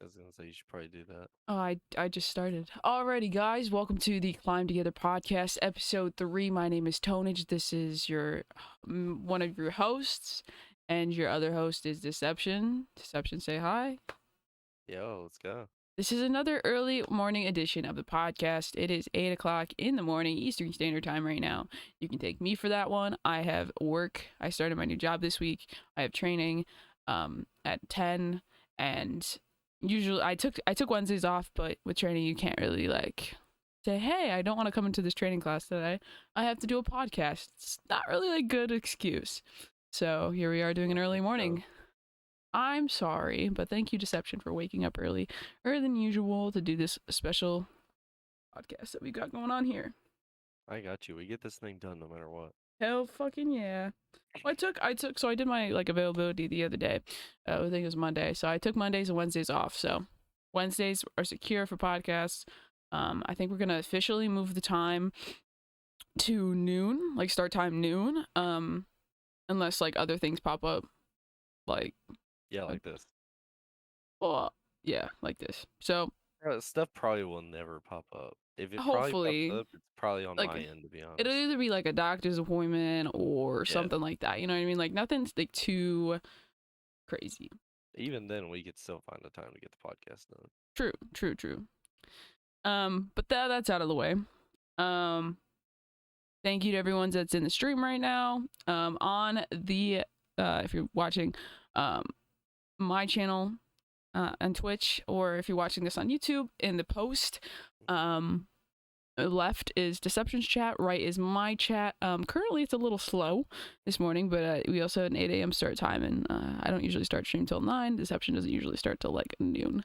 was gonna say you should probably do that. Oh, I just started. Alrighty, guys, welcome to the Climb Together podcast, episode 3. My name is Tonage. This is one of your hosts, and your other host is Deception. Deception, say hi. Yo, let's go. This is another early morning edition of the podcast. It is 8 o'clock in the morning, Eastern Standard Time right now. You can take me for that one. I have work. I started my new job this week. I have training at 10, and usually I took Wednesdays off, but with training you can't really like say, hey, I don't want to come into this training class today. I have to do a podcast. It's not really a good excuse. So here we are doing an early morning. I'm sorry, but thank you, Deception, for waking up earlier than usual to do this special podcast that we got going on here. I got you. We get this thing done no matter what. Hell fucking yeah. Well, so I did my availability the other day. I think it was Monday. So I took Mondays and Wednesdays off. So Wednesdays are secure for podcasts. I think we're gonna officially move the time to noon, like start time noon. Unless like other things pop up, like like this. Well, yeah, like this. So stuff probably will never pop up. If it hopefully probably pops up, it's probably on like, my end, to be honest. It'll either be like a doctor's appointment or something like that. You know what I mean? Like nothing's like too crazy. Even then, we could still find the time to get the podcast done. True. But that's out of the way. Thank you to everyone that's in the stream right now. On the if you're watching my channel on Twitch, or if you're watching this on YouTube, in the post left is Deception's chat, right is my chat. Currently it's a little slow this morning, but we also had an 8 a.m. start time, and I don't usually start stream till 9. Deception doesn't usually start till like noon.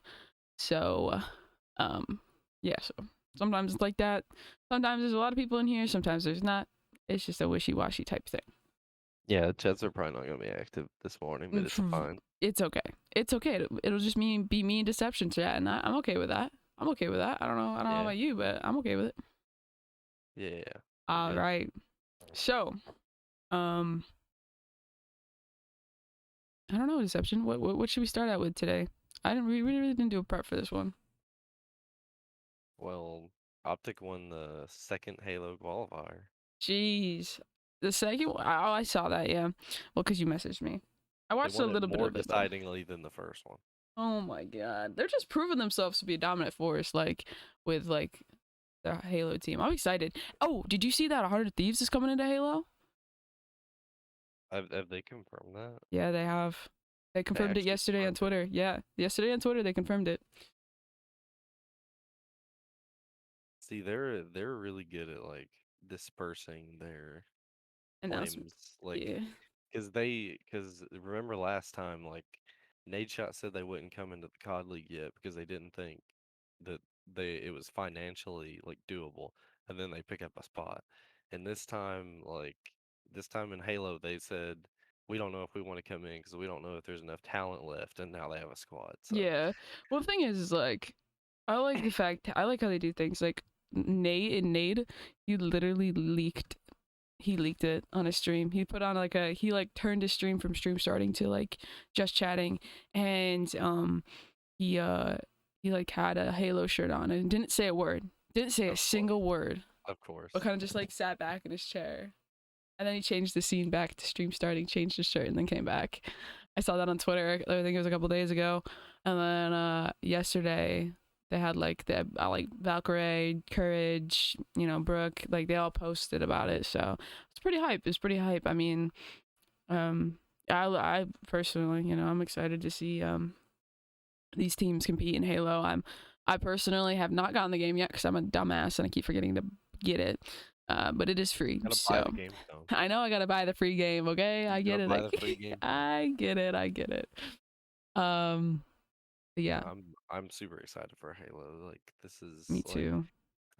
So yeah, so sometimes it's like that. Sometimes there's a lot of people in here, sometimes there's not. It's just a wishy-washy type thing. Yeah, chats are probably not going to be active this morning, but it's fine. It's okay. It's okay. It'll just be me and Deception chat, and I'm okay with that. I don't know about you, but I'm okay with it. Yeah. All right. So, I don't know, Deception. What should we start out with today? We really didn't do a prep for this one. Well, Optic won the second Halo qualifier. Jeez. The second one? Oh, I saw that, yeah. Well, because you messaged me. I watched a little bit of it. More decidingly than the first one. Oh my god. They're just proving themselves to be a dominant force, like, with, like, the Halo team. I'm excited. Oh, did you see that 100 Thieves is coming into Halo? Have they confirmed that? Yeah, they have. They confirmed it yesterday on Twitter. Yeah, yesterday on Twitter they confirmed it. See, they're really good at like dispersing their claims, like, because remember last time, like, Nadeshot said they wouldn't come into the COD League yet because they didn't think that it was financially like doable, and then they pick up a spot. And this time in Halo, they said we don't know if we want to come in because we don't know if there's enough talent left, and now they have a squad. So. Yeah. Well, the thing is like, I like how they do things. Like Nade, he literally leaked it on a stream. He put on he turned his stream from stream starting to like just chatting, and he like had a Halo shirt on and didn't say a word. Didn't say a single word. Of course. But kind of just like sat back in his chair. And then he changed the scene back to stream starting, changed his shirt, and then came back. I saw that on Twitter. I think it was a couple days ago. And then yesterday they had like Valkyrie, Courage, Brooke, like they all posted about it. So it's pretty hype. I mean, I personally, I'm excited to see these teams compete in Halo. I personally have not gotten the game yet because I'm a dumbass and I keep forgetting to get it. But it is free, so I know I gotta buy the free game. Okay, I get it. I get it. Yeah. I'm super excited for Halo. Like, this is me too.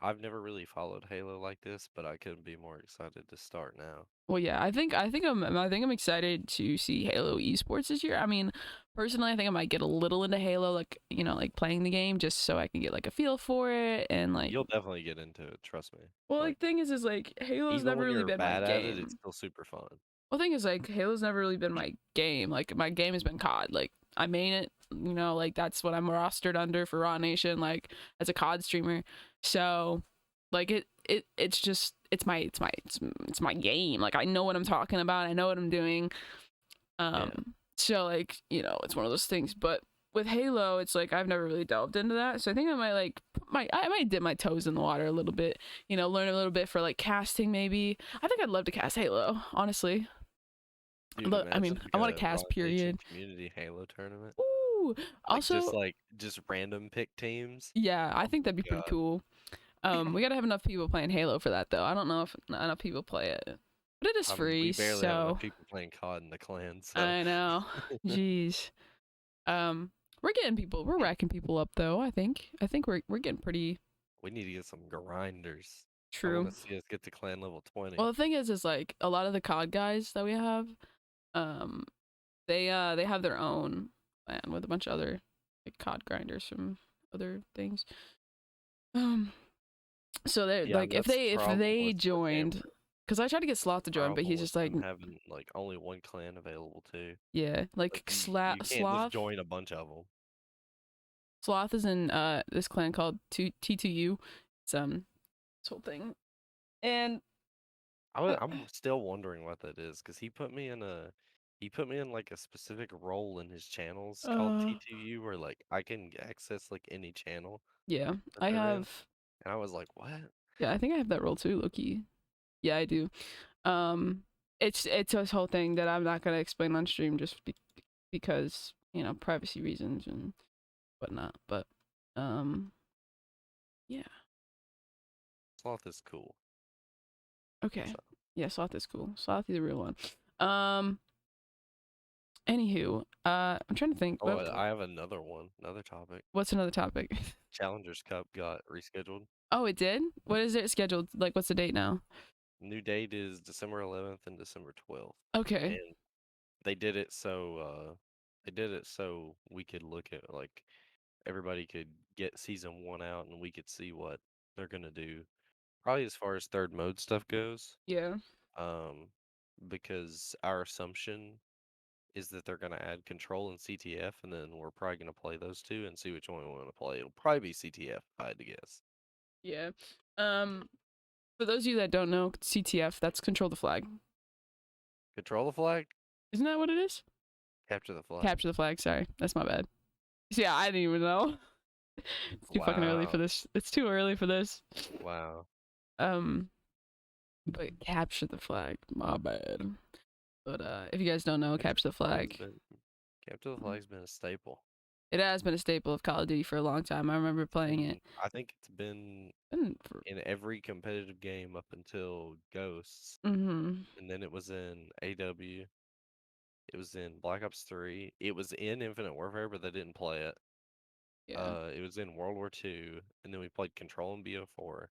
I've never really followed Halo like this, but I couldn't be more excited to start now. Well, yeah, I think I'm excited to see Halo esports this year. I mean, personally, I think I might get a little into Halo, like like playing the game, just so I can get like a feel for it, and like you'll definitely get into it. Trust me. Well, like thing is like Halo's never really been my game. It's still super fun. Well, thing is like Halo's never really been my game. Like my game has been COD. Like I main it you know, like that's what I'm rostered under for Raw Nation, like as a COD streamer. So like it's just it's my game. Like I know what I'm talking about. I know what I'm doing. Yeah. So like, you know, it's one of those things. But with Halo, it's like I've never really delved into that. So I think I might like I might dip my toes in the water a little bit, you know, learn a little bit for like casting maybe. I think I'd love to cast Halo, honestly. Dude, I imagine mean, like I want a to cast Raw Nation period. community Halo tournament. Ooh. Also, Like just random pick teams. yeah, I Oh think my that'd be pretty god. cool. We gotta have enough people playing Halo for that though. I don't know if not enough people play it, but it is I mean, we free, barely have enough so people playing COD in the clan, so I know. Jeez. Um, we're getting people. We're racking people up though. I think we're getting pretty we need to get some grinders. I want true. to see us get to clan level 20. Well, the thing is like a lot of the COD guys that we have, um, they have their own plan with a bunch of other like COD grinders from other things. Um, so they're Yeah, like that's the if problem they with joined, Hammer. because I tried to get Sloth to join, but Problem he's with just like them having like only one clan available too. yeah, Like like you can't just Sloth. join a bunch of them. Sloth is in this clan called T2U. It's this whole thing, and I'm still wondering what that is because he put me in like a specific role in his channels called uh T2U where like I can access like any channel yeah, that I they're in, have and I was like, what? yeah, I think I have that role too, Loki. Yeah, I do. Um, it's this whole thing that I'm not gonna explain on stream just because you know privacy reasons and whatnot. But um, yeah, Sloth is cool. okay, So, yeah, Sloth is cool. Sloth is the real one. Um, anywho, I'm trying to think. oh, I have another one, another topic. What's another topic? Challengers Cup got rescheduled. Oh, it did. What is it scheduled? Like, what's the date now? New date is December 11th and December 12th, Okay. and they did it so we could look at like everybody could get season one out and we could see what they're gonna do. Probably as far as third mode stuff goes, Yeah. um, because our assumption is that they're gonna add control and CTF, and then we're probably gonna play those two and see which one we want to play. It'll probably be CTF, if I had to guess. Yeah. Um, for those of you that don't know, CTF, that's control the flag. Control the flag, Isn't that what it is? capture the flag. Capture the flag. Sorry, that's my bad. So, yeah, I didn't even know. It's too fucking early for Wow, this. It's too early for this. wow. Um, but capture the flag. My bad. But if you guys don't know, Capture capture the the flag's flag. been capture the flag's been a staple. It has been a staple of Call of Duty for a long time. I remember playing it. And I think it's been For, in every competitive game up until Ghosts, mm-hmm. and then it was in AW. It was in Black Ops 3. It was in Infinite Warfare, but they didn't play it. Yeah. It was in World War II, and then we played Control in BO4.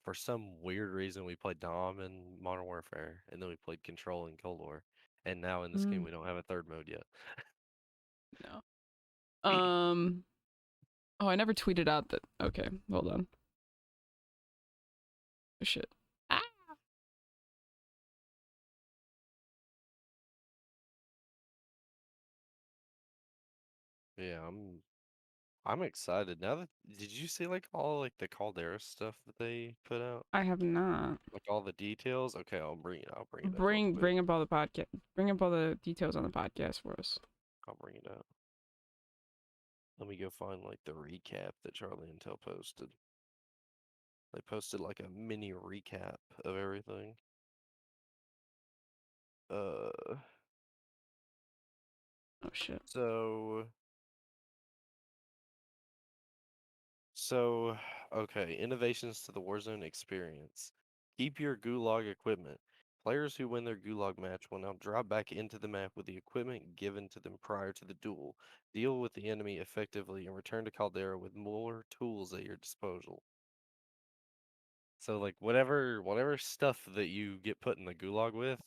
For some weird reason, we played Dom in Modern Warfare, and then we played Control in Cold War. And now in this game, Mm, we don't have a third mode yet. no. Oh, I never tweeted out that. Okay, hold on. Oh, shit. Ah. Yeah, I'm excited now that did you see like all like the Caldera stuff that they put out? I have not. Like all the details? Okay, I'll bring it up real quick. Bring up all the podcast. Bring up all the details on the podcast for us. I'll bring it up. Let me go find like the recap that Charlie and Intel posted. They posted like a mini recap of everything. Uh, Oh shit. so so okay, innovations to the Warzone experience. Keep your gulag equipment. Players who win their gulag match will now drop back into the map with the equipment given to them prior to the duel. Deal with the enemy effectively and return to Caldera with more tools at your disposal. So like whatever stuff that you get put in the gulag with,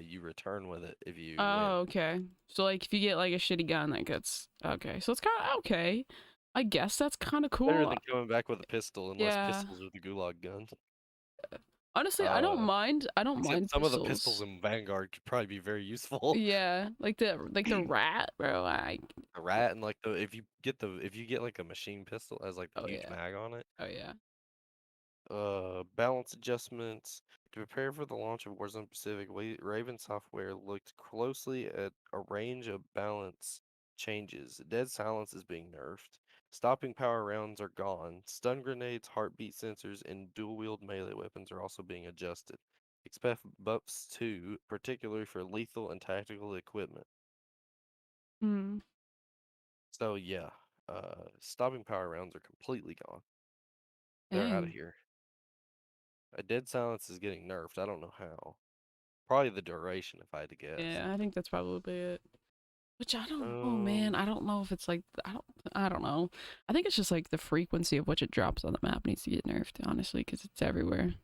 you return with it if you win. Oh, okay. So like, if you get like a shitty gun that gets okay, so it's kind of okay. I guess that's kind of Better cool. than coming back with a pistol, unless Yeah. pistols are the gulag guns. Honestly, I don't Uh, mind. I don't except mind some of the pistols pistols. in Vanguard could probably be very useful. Yeah, like the rat, bro. I A rat and like if you get like a machine pistol that has like the oh huge yeah, mag on it. oh yeah. Balance adjustments. To prepare for the launch of Warzone Pacific, Raven Software looked closely at a range of balance changes. Dead silence is being nerfed. Stopping power rounds are gone. Stun grenades, heartbeat sensors, and dual-wield melee weapons are also being adjusted. Expect buffs too, particularly for lethal and tactical equipment. Hmm. So yeah, stopping power rounds are completely gone. They're out of Dang. here. A dead silence is getting nerfed. I don't know how. Probably the duration, if I had to guess. Yeah, I think that's probably it. Which I don't know, man. Um, I don't know if it's like I don't know. I think it's just like the frequency of which it drops on the map needs to get nerfed, honestly, because it's everywhere.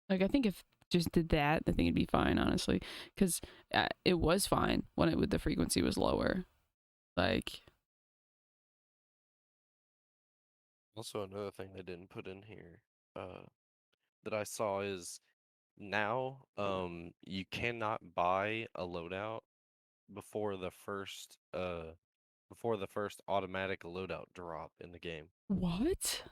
Like I think if just did that, I think it'd be fine, honestly, because it was fine when the frequency was lower. Like, Also, another thing they didn't put in here, uh, that I saw is now, you cannot buy a loadout before before the first automatic loadout drop in the game. what?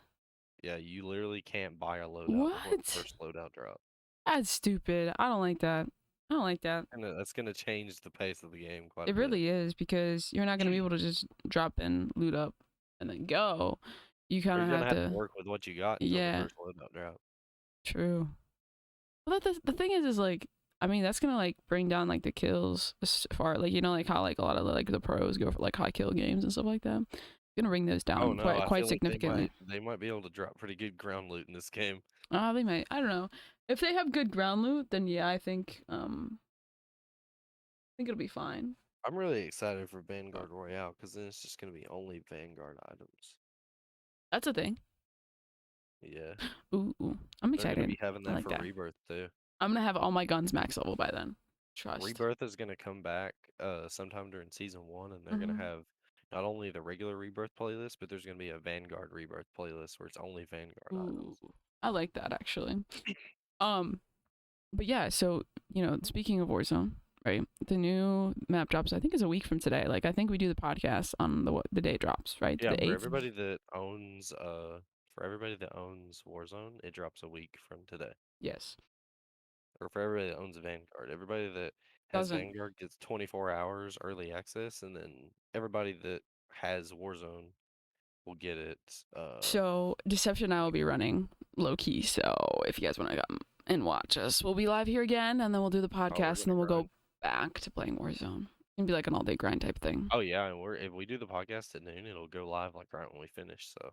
Yeah, you literally can't buy a loadout before the What? first loadout drop. That's stupid. I don't like that. I don't like that. And that's gonna change the pace of the game quite a It bit. really is because you're not gonna be able to just drop in, loot up, and then go. You Or kind of you're gonna have have to to. work with what you got until the Yeah, first loadout drop. true. Well, the thing is like, I mean, that's gonna like bring down like the kills as far like like how like a lot of like the pros go for like high kill games and stuff like that. It's gonna bring those Oh down no, I quite feel like significantly. they might be able to drop pretty good ground loot in this game. They might. I don't know. If they have good ground loot, then yeah, I think it'll be fine. I'm really excited for Vanguard Royale because then it's just gonna be only Vanguard items. That's a thing. Yeah, Ooh, I'm they're gonna excited. be having I that like for that. Rebirth too. I'm gonna have all my guns max level by then. Trust. Rebirth is gonna come back sometime during season one, and they're gonna Hmm. have not only the regular Rebirth playlist, but there's gonna be a Vanguard Rebirth playlist where it's only Vanguard Ooh, items. I like that actually. Um, but yeah, so speaking of Warzone, right? The new map drops. I think is a week from today. Like I think we do the podcast on the day it drops, right? Yeah, The 8th. for everybody that owns Warzone, it drops a week from today. Yes. Or for everybody that owns a Vanguard. Everybody that has Doesn't. Vanguard gets 24 hours early access, and then everybody that has Warzone will get it. So Deception and I will be running low key. So if you guys want to come and watch us, we'll be live here again, and then we'll do the Oh, we're podcast, and gonna then we'll grind. go back to playing Warzone. It'll be like an all day grind type thing. Oh yeah, and if we do the podcast at noon, it'll go live like right when we finish. So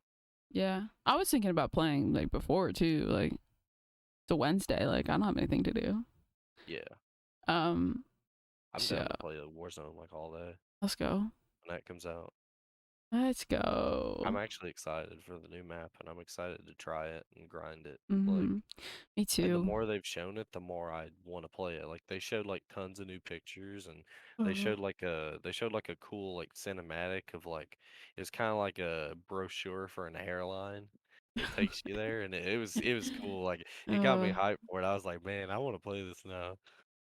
Yeah, I was thinking about playing like before too. Like it's a Wednesday. Like I don't have anything to do. yeah, Um. I'm So down to play the Warzone like all day let's go. when that comes out. Let's I'm go. actually excited for the new map, and I'm excited to try it and grind it. Like, Mm-hmm. Me and the too. more they've shown it, the more I want to play it. Like they showed like tons of new pictures, and Uh, they showed like a cool like cinematic of like it's kind of like a brochure for an airline that takes you there, and it was cool. Like it got uh, me hyped for it. I was like, man, I want to play this now.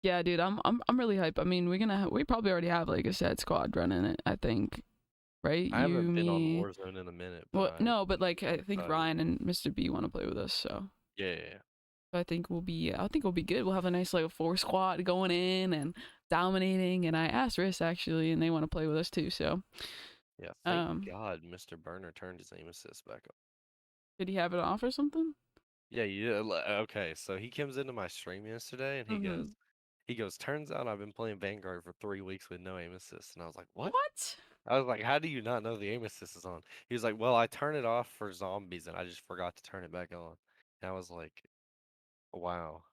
yeah, dude, I'm really hyped. I mean, we probably already have like a set squad running it. I think, right? I You, haven't been on me. Warzone in a minute, but Well, I'm no, but like I think excited. Ryan and Mr. B want to play with us, so Yeah, yeah, yeah. I think we'll be good. We'll have a nice like four squad going in and dominating. And I asked Riss actually, and they want to play with us too. So, Yeah, thank um, God Mr. Burner turned his aim assist back on. did he have it off or something? Yeah, okay, so he comes into my stream yesterday and Mm-hmm. he goes, turns out I've been playing Vanguard for 3 weeks with no aim assist. And I was like, what? What? I was like, how do you not know the aim assist is on? He was like, well, I turn it off for zombies and I just forgot to turn it back on. And I was like, wow.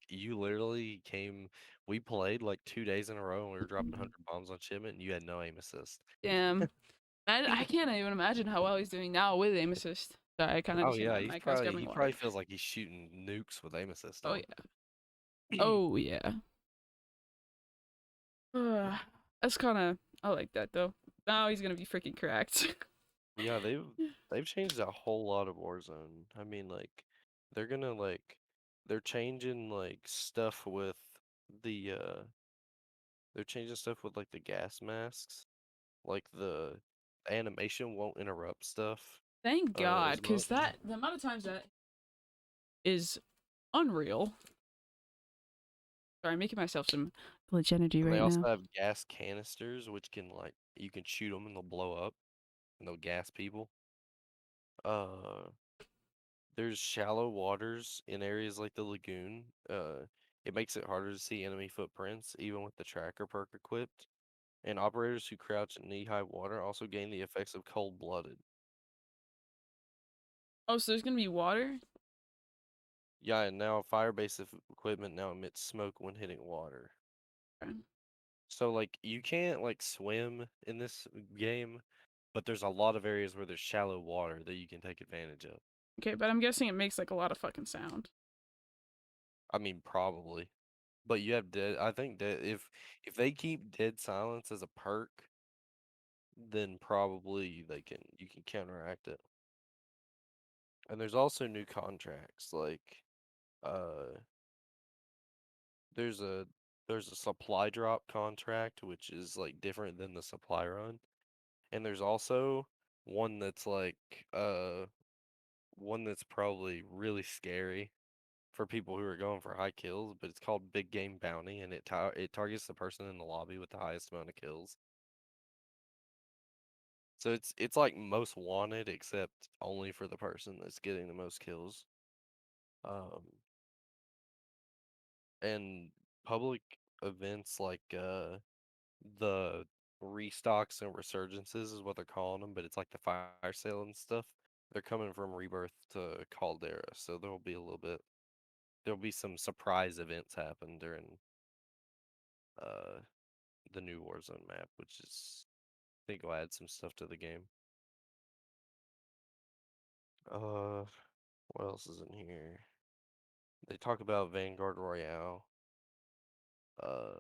You literally we played like 2 days in a row and we were dropping Mhm. 100 bombs on shipment and you had no aim assist. Damn. I can't even imagine how well he's doing now with aim assist. Sorry, I kind of Oh just hit yeah, my mic. I was grabbing he water. probably feels like he's shooting nukes with aim assist Oh on. yeah. Oh yeah. That's kind of. I like that though. Now he's gonna be freaking cracked. Yeah, they've changed a whole lot of Warzone. I mean, like they're gonna like they're changing like stuff with the they're changing stuff with like the gas masks. Like the animation won't interrupt stuff Thank God, as because much. that the amount of times that is unreal. Sorry, I'm making myself some glitch energy And they right also now. have gas canisters, which can like you can shoot them and they'll blow up and they'll gas people. Uh, there's shallow waters in areas like the lagoon. It makes it harder to see enemy footprints, even with the tracker perk equipped. And operators who crouch in knee-high water also gain the effects of cold-blooded. Oh, so there's gonna be water? Yeah, and now fire-based equipment now emits smoke when hitting water. Okay. So like you can't like swim in this game, but there's a lot of areas where there's shallow water that you can take advantage of. Okay, but I'm guessing it makes like a lot of fucking sound. I mean, probably. But you have dead. I think that if they keep dead silence as a perk, then probably they can you can counteract it. And there's also new contracts like uh there's a there's a supply drop contract which is like different than the supply run. And there's also one that's like one that's probably really scary for people who are going for high kills, but it's called Big Game Bounty, and it targets the person in the lobby with the highest amount of kills. So it's like most wanted, except only for the person that's getting the most kills. Um, and public events like the restocks and resurgences is what they're calling them, but it's like the fire sale and stuff. They're coming from Rebirth to Caldera, so there'll be some surprise events happen during uh the new Warzone map, which is I think will add some stuff to the game. Uh, what else is in here? They talk about Vanguard Royale. Uh,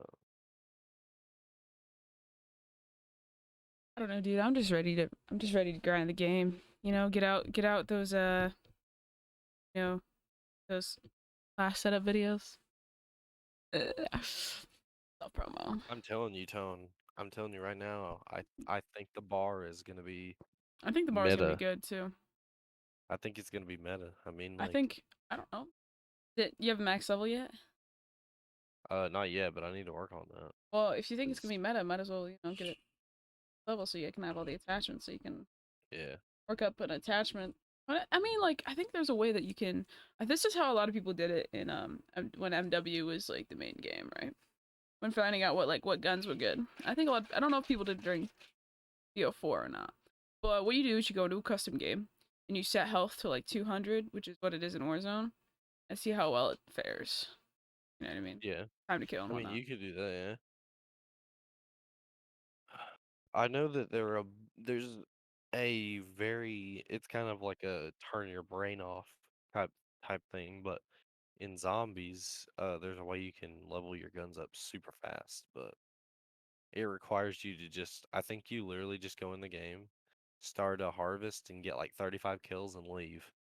I don't know, dude. I'm just ready to grind the game. You know, get out those you know, those last setup videos. Self promo. I'm telling you, Tone. I'm telling you right now. I think the bar is gonna be I think the bar is gonna be meta. good too. I think it's gonna be meta. I mean, I like, think I don't know. Did you have a max level yet? not yet, but I need to work on that. Well, if you think it's gonna 'Cause, be meta, might as well get it level so you can have all the attachments so you can yeah, work up an attachment. But I mean, like, I think there's a way that you can. This is how a lot of people did it in when MW was like the main game, right? When finding out what guns were good. I think a lot. I don't know if people did it during BO4 or not. But what you do is you go to a custom game and you set health to like 200, which is what it is in Warzone, and see how well it fares. You know what I mean? yeah. Time to kill and I mean, whatnot. you could do that. Yeah. I know that there's a very it's kind of like a turn your brain off type type thing, but in zombies, there's a way you can level your guns up super fast, but it requires you to just I think you literally just go in the game, start a harvest and get like 35 kills and leave.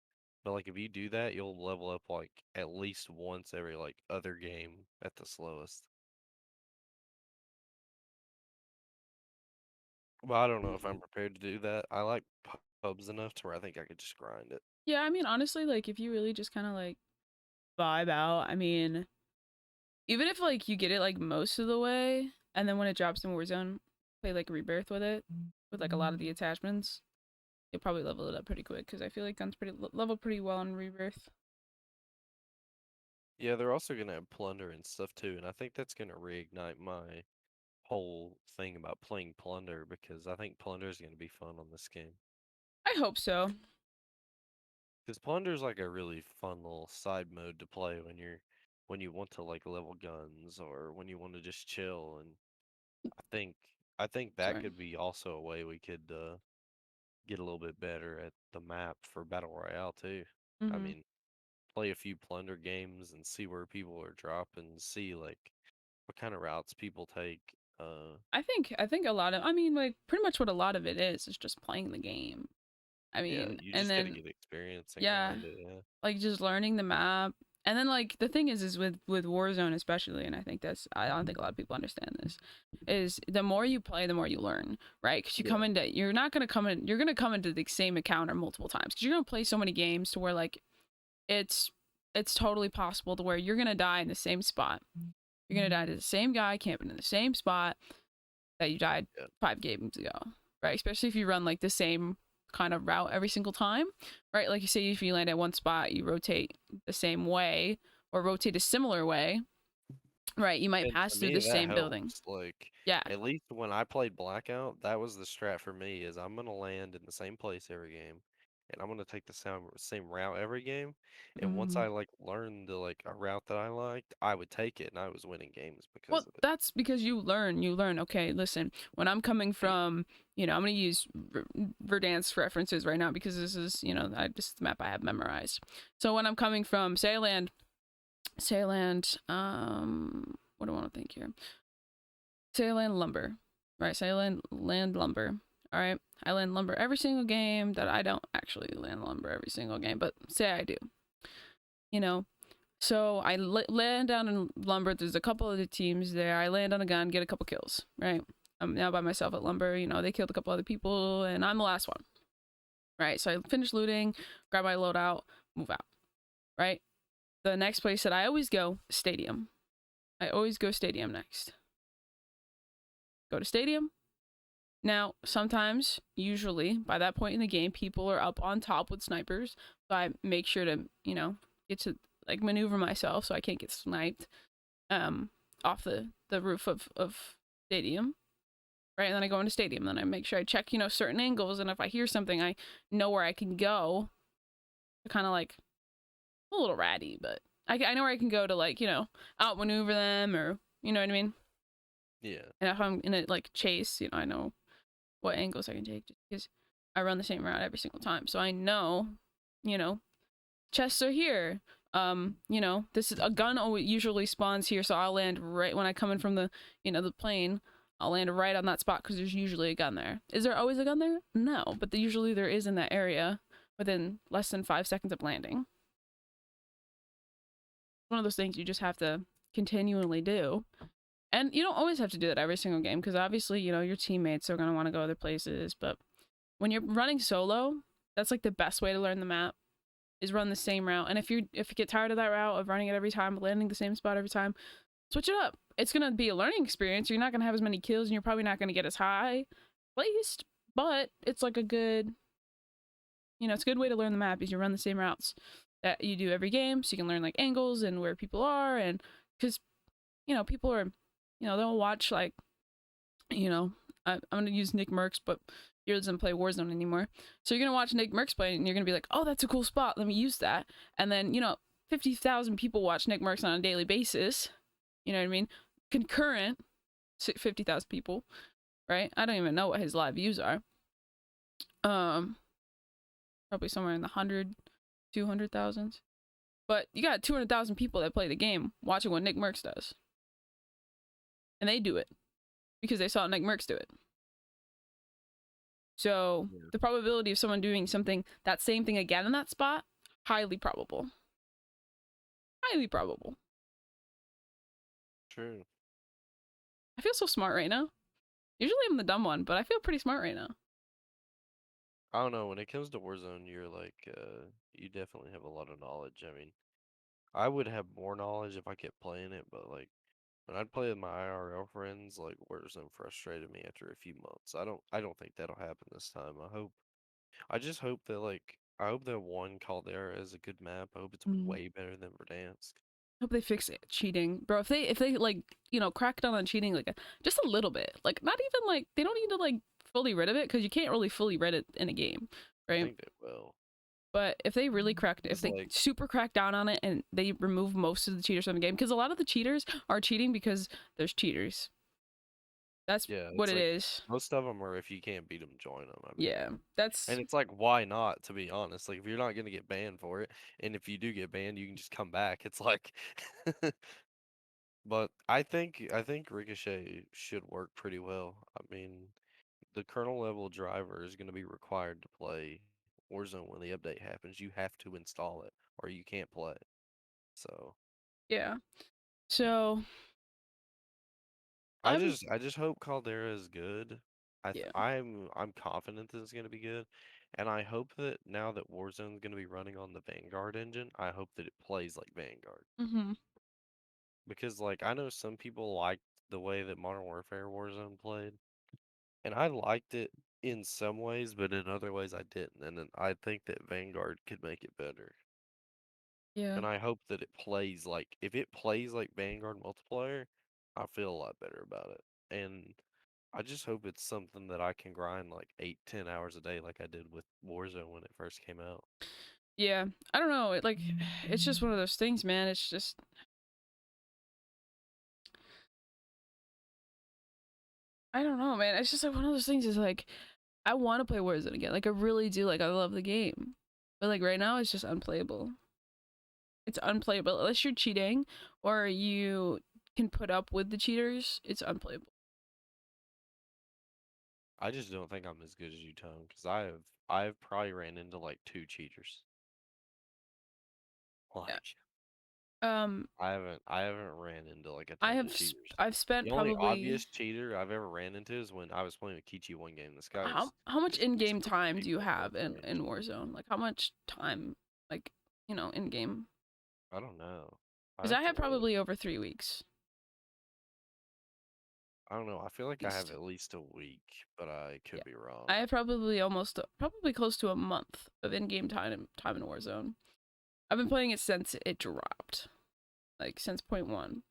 But like if you do that, you'll level up like at least once every like other game at the slowest. But I don't know if I'm prepared to do that. I like pubs enough to where I think I could just grind it. Yeah, I mean, honestly, like if you really just kind of like vibe out, I mean, even if like you get it like most of the way, and then when it drops in Warzone, play like Rebirth with it, with like a lot of the attachments, you'll probably level it up pretty quick because I feel like guns pretty level pretty well in Rebirth. Yeah, they're also gonna have plunder and stuff too, and I think that's gonna reignite my whole thing about playing plunder because I think plunder is gonna be fun on this game. I hope so. Because plunder is like a really fun little side mode to play when you want to like level guns or when you want to just chill. And I think I think that Sorry. could be also a way we could get a little bit better at the map for battle royale too. I Mm-hmm. mean, play a few plunder games and see where people are dropping, see like what kind of routes people take. I think a lot of I mean like pretty much what a lot of it is just playing the game. I Yeah, mean, you and just got to then get experience and yeah, grind it. Yeah. like just learning the map. And then like the thing is with Warzone especially, and I think that's I don't think a lot of people understand this, is the more you play, the more you learn, right? Because Yeah. you're not gonna come in, you're gonna come into the same encounter multiple times because you're gonna play so many games to where like it's it's totally possible to where you're gonna die in the same spot. You're gonna die to the same guy camping in the same spot that you died Yeah. 5 games ago, right? Especially if you run like the same kind of route every single time, right? Like you say, if you land at one spot, you rotate the same way or rotate a similar way, right? You might And to pass through me, the that same building. helps. Like, Yeah. at least when I played Blackout, that was the strat for me. Is I'm gonna land in the same place every game, and I'm gonna take the same route every game. And once Mm. I like learned the like a route that I liked, I would take it, and I was winning games Well, because of it. that's because you learn. You learn. Okay, listen. When I'm coming from, I'm gonna use Verdansk references right now because this is, this is the map I have memorized. So when I'm coming from, say I land, what do I want to think here? Say I land lumber, right? Say I land lumber. All right, I land lumber every single game. That I don't actually land lumber every single game, but say I do. You know, so I land down in lumber. There's a couple of the teams there. I land on a gun, get a couple kills. Right. I'm now by myself at lumber. They killed a couple other people, and I'm the last one. Right. So I finish looting, grab my loadout, move out. Right. The next place that I always go, stadium. I always go stadium next. Go to stadium. Now, sometimes, usually, by that point in the game, people are up on top with snipers. So I make sure to, get to like maneuver myself so I can't get sniped um off the roof of stadium. Right. And then I go into stadium. Then I make sure I check, certain angles, and if I hear something, I know where I can go. Kind of like a little ratty, but I know where I can go to like, outmaneuver them, or you know what I mean? Yeah. And if I'm in a like chase, I know what angles I can take just because I run the same route every single time. So I know, you know, chests are here. This is a gun always usually spawns here, so I'll land right when I come in from the plane. I'll land right on that spot because there's usually a gun there. Is there always a gun there? No, but usually there is in that area within less than 5 seconds of landing. One of those things you just have to continually do. And you don't always have to do that every single game because obviously, your teammates are going to want to go other places. But when you're running solo, that's like the best way to learn the map is run the same route. And if you get tired of that route of running it every time, landing the same spot every time, switch it up. It's going to be a learning experience. You're not going to have as many kills and you're probably not going to get as high placed, but it's like a good, it's a good way to learn the map is you run the same routes that you do every game so you can learn like angles and where people are. And because people are, they'll watch like, I'm gonna use Nick Merckx, but he doesn't play Warzone anymore. So you're gonna watch Nick Merckx play, and you're gonna be like, "Oh, that's a cool spot. Let me use that." And then 50,000 people watch Nick Merckx on a daily basis. You know what I mean? Concurrent, 50,000 people, right? I don't even know what his live views are. Um, Probably somewhere in the 200,000. But you got 200,000 people that play the game watching what Nick Merckx does, and they do it because they saw Nick Merckx do it. So Yeah. the probability of someone doing that same thing again in that spot, highly probable. Highly probable. True. I feel so smart right now. Usually I'm the dumb one, but I feel pretty smart right now. I don't know. When it comes to Warzone, you're like, you definitely have a lot of knowledge. I mean, I would have more knowledge if I kept playing it, but like when I'd play with my IRL friends, like Warzone frustrated me after a few months. I don't think that'll happen this time. I just hope that like I hope that one Caldera is a good map. I hope it's Mm. way better than Verdansk. Hope they fix it. Cheating, bro. If they like crack down on cheating like just a little bit, like not even like they don't need to like fully rid of it because you can't really fully rid it in a game, I right? think they will. But if they really if Cause they like super crack down on it and they remove most of the cheaters from the game, because a lot of the cheaters are cheating because there's cheaters. That's yeah, what it's it like is. most of them are if you can't beat them, join them. I mean, Yeah, and that's it's like why not? To be honest, like if you're not gonna get banned for it, and if you do get banned, you can just come back. It's like. But I think Ricochet should work pretty well. I mean, the kernel level driver is going to be required to play Warzone when the update happens. You have to install it or you can't play. So Yeah. So I I'm just I just hope Caldera is good. yeah. I'm confident that it's gonna be good, and I hope that now that Warzone's gonna be running on the Vanguard engine, I hope that it plays like Vanguard. Mm-hmm. Because like I know some people liked the way that Modern Warfare Warzone played, and I liked it in some ways, but in other ways I didn't. And then I think that Vanguard could make it better. Yeah. And I hope that it plays like if it plays like Vanguard multiplayer, I feel a lot better about it. And I just hope it's something that I can grind like 8, 10 hours a day like I did with Warzone when it first came out. Yeah. I don't know. It's just one of those things, man. It's just I don't know, man. It's just like one of those things is like I want to play Warzone again. Like I really do. Like I love the game. But like right now it's just unplayable. It's unplayable unless you're cheating or you can put up with the cheaters. It's unplayable. I just don't think I'm as good as you, Tone, because I've probably ran into like two cheaters. Yeah. Like Um I haven't ran into like a ton of cheaters. I've spent The only probably obvious cheater I've ever ran into is when I was playing with Kichi one game. This guy was how much just in-game so time do you ridiculous at have the in range. Warzone? Like how much time like, in game? I don't know. I Cuz I have to have look. probably over 3 weeks I don't know. I feel like at I have least. at least a week, but I Yeah. could be I wrong. have probably close to a month of in-game time in Warzone. I've been playing it since it dropped, like since point one.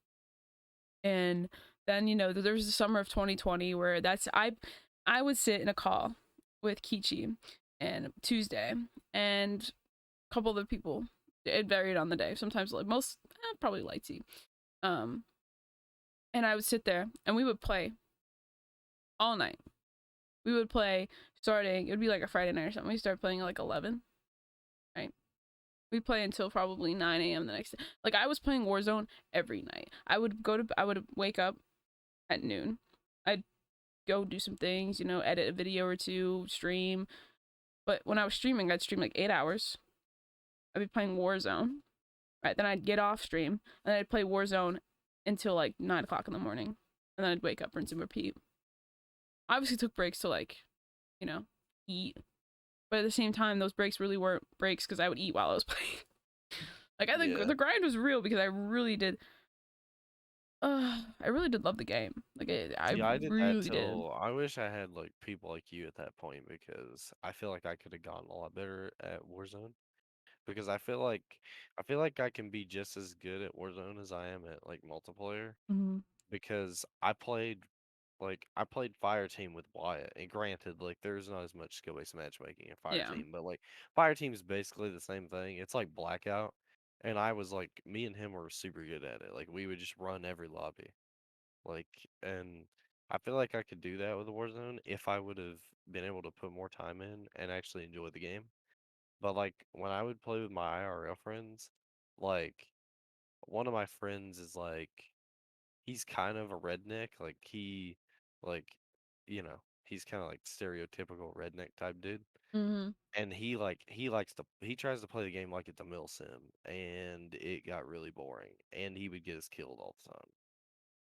And then there was the summer of 2020 where I would sit in a call with Kichi and Tuesday and a couple other people. It varied on the day. Sometimes like most probably Lighty. Um, and I would sit there and we would play all night. We would play starting. It would be like a Friday night or something. We start playing at like 11, right? We play until probably 9 a.m. the next day. Like I was playing Warzone every night. I would wake up at noon. I'd go do some things, edit a video or two, stream. But when I was streaming, I'd stream like 8 hours. I'd be playing Warzone. Right, then I'd get off stream and then I'd play Warzone until like 9 o'clock in the morning, and then I'd wake up, rinse and repeat. I obviously took breaks to like, you know, eat, but at the same time, those breaks really weren't breaks because I would eat while I was playing. Like I think Yeah. the grind was real because I really did. I really did love the game. Like I See, I did that really did. till I wish I had like people like you at that point because I feel like I could have gotten a lot better at Warzone because I feel like I can be just as good at Warzone as I am at like multiplayer Mm-hmm. because I played Fireteam with Wyatt, and granted, like there's not as much skill-based matchmaking in Yeah. Fireteam, but like Fireteam is basically the same thing. It's like Blackout, and I was like, me and him were super good at it. Like we would just run every lobby, like, and I feel like I could do that with Warzone if I would have been able to put more time in and actually enjoy the game. But like when I would play with my IRL friends, like one of my friends is like he's kind of a redneck. Like, he's kind of like stereotypical redneck type dude. Mm-hmm. And he tries to play the game like it's a mill sim, and it got really boring. And he would get us killed all the time,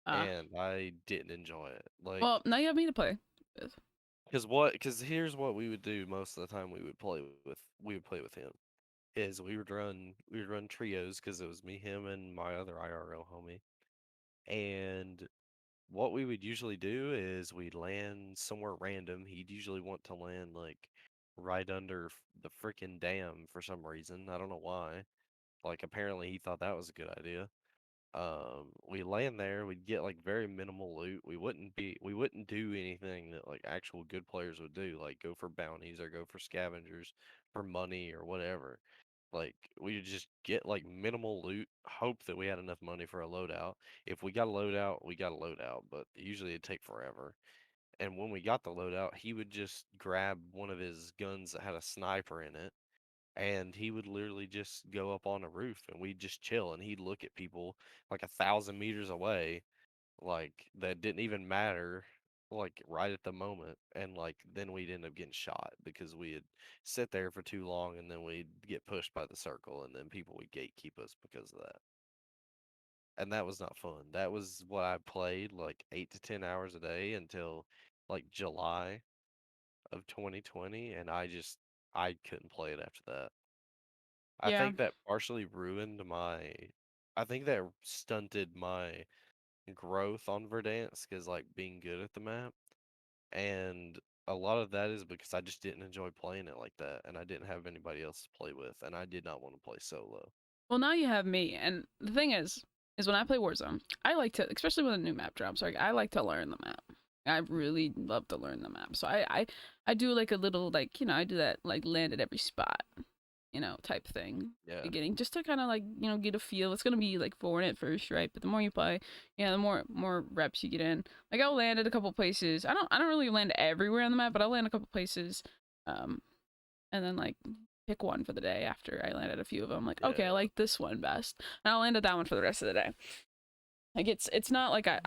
Ah. and I didn't enjoy it. Like, Well, now you have me to play with. cause here's what we would do most of the time. We would play with him. Is we would run trios because it was me, him, and my other IRL homie, and what we would usually do is we'd land somewhere random. He'd usually want to land like right under the freaking dam for some reason. I don't know why. Like apparently he thought that was a good idea. We land there, we'd get like very minimal loot. We wouldn't do anything that like actual good players would do, like go for bounties or go for scavengers for money or whatever. Like we would just get like minimal loot, hope that we had enough money for a loadout. If we got a loadout, we got a loadout, but usually it'd take forever. And when we got the loadout, he would just grab one of his guns that had a sniper in it, and he would literally just go up on a roof and we'd just chill, and he'd look at people like 1,000 meters away, like that didn't even matter. like right at the moment, and like then we'd end up getting shot because we had sit there for too long, and then we'd get pushed by the circle, and then people would gatekeep us because of that. And that was not fun. That was what I played like 8 to 10 hours a day until like July of 2020, and I couldn't play it after that. I Yeah. think that partially ruined my I think that stunted my growth on Verdansk as like being good at the map. And a lot of that is because I just didn't enjoy playing it like that, and I didn't have anybody else to play with, and I did not want to play solo. Well, now you have me, and the thing is when I play Warzone, I like to, especially when a new map drops, like I like to learn the map. I really love to learn the map. So I do like a little like I do that like land at every spot, type thing Yeah, beginning just to kind of like get a feel. It's gonna be like foreign at first, right? But the more you play, the more reps you get in. Like I'll land at a couple places. I don't really land everywhere on the map, but I'll land a couple places, um, and then like pick one for the day after I landed a few of them. Like okay, I yeah, like this one best, and I'll land at that one for the rest of the day. Like it's not like I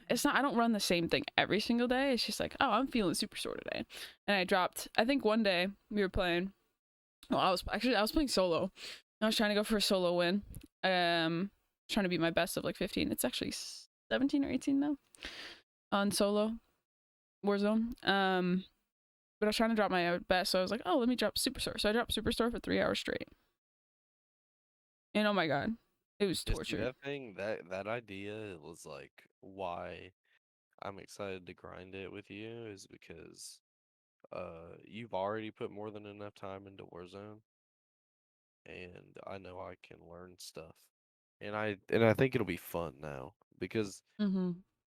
don't run the same thing every single day. It's just like, oh, I'm feeling super sore today, and I dropped. I think one day we were playing. Well, I was playing solo. I was trying to go for a solo win. Trying to beat my best of like 15. It's actually 17 or 18 now on solo Warzone. But I was trying to drop my best, so I was like, oh, let me drop Superstar. So I dropped Superstar for 3 hours straight, and oh my god, it was just see torture. that thing, that idea was like why I'm excited to grind it with you is because you've already put more than enough time into Warzone, and I know I can learn stuff. And I think it'll be fun now because Mm-hmm.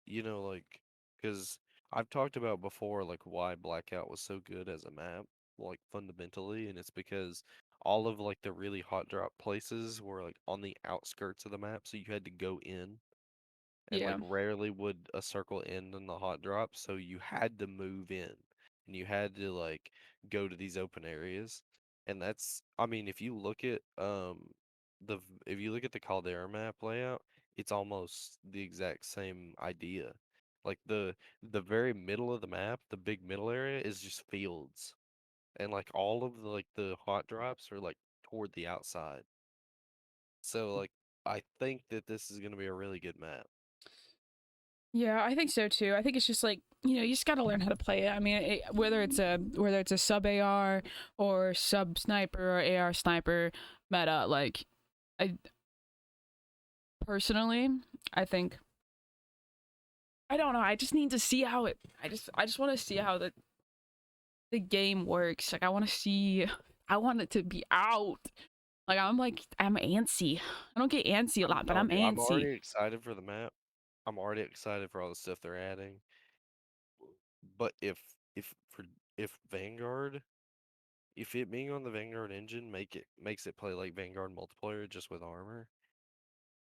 like because I've talked about before like why Blackout was so good as a map, like fundamentally, and it's because all of like the really hot drop places were like on the outskirts of the map, so you had to go in, and like Yeah. rarely would a circle end in the hot drop, so you had to move in and you had to like go to these open areas. And that's I mean, if you look at the Caldera map layout, it's almost the exact same idea. Like the very middle of the map, the big middle area is just fields. And like all of the hot drops are like toward the outside. So like I think that this is going to be a really good map. Yeah, I think so too. I think it's just like you just got to learn how to play it. I mean, whether it's a sub AR or sub sniper or AR sniper meta, like I personally, I think I don't know. I just need to see how it. I just want to see how the game works. Like I want to see. I want it to be out. I'm antsy. I don't get antsy a I'm lot, but I'm telling you, I'm antsy. already excited for the map. I'm already excited for all the stuff they're adding. But if for if Vanguard, if it being on the Vanguard engine makes it play like Vanguard multiplayer just with armor,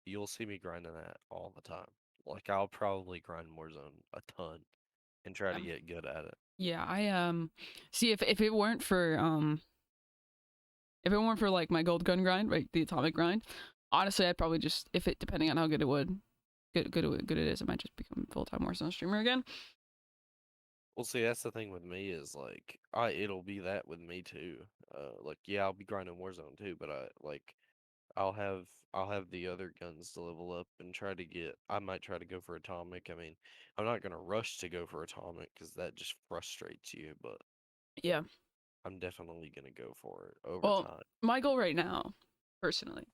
you'll see me grinding that all the time. Like I'll probably grind Warzone a ton and try to Yeah, get good at it. yeah. I see if it weren't for like my gold gun grind, right, the atomic grind. Honestly, I'd probably just if it depending on how good it would, good it is, I might just become a full time Warzone streamer again. Well, see, that's the thing with me is like it'll be that with me too. Like yeah, I'll be grinding Warzone too, but I'll have I'll have the other guns to level up and try to get. I might try to go for atomic. I mean, I'm not gonna rush to go for atomic because that just frustrates you. But Yeah. I'm definitely gonna go for it over Well, time. my goal right now, personally,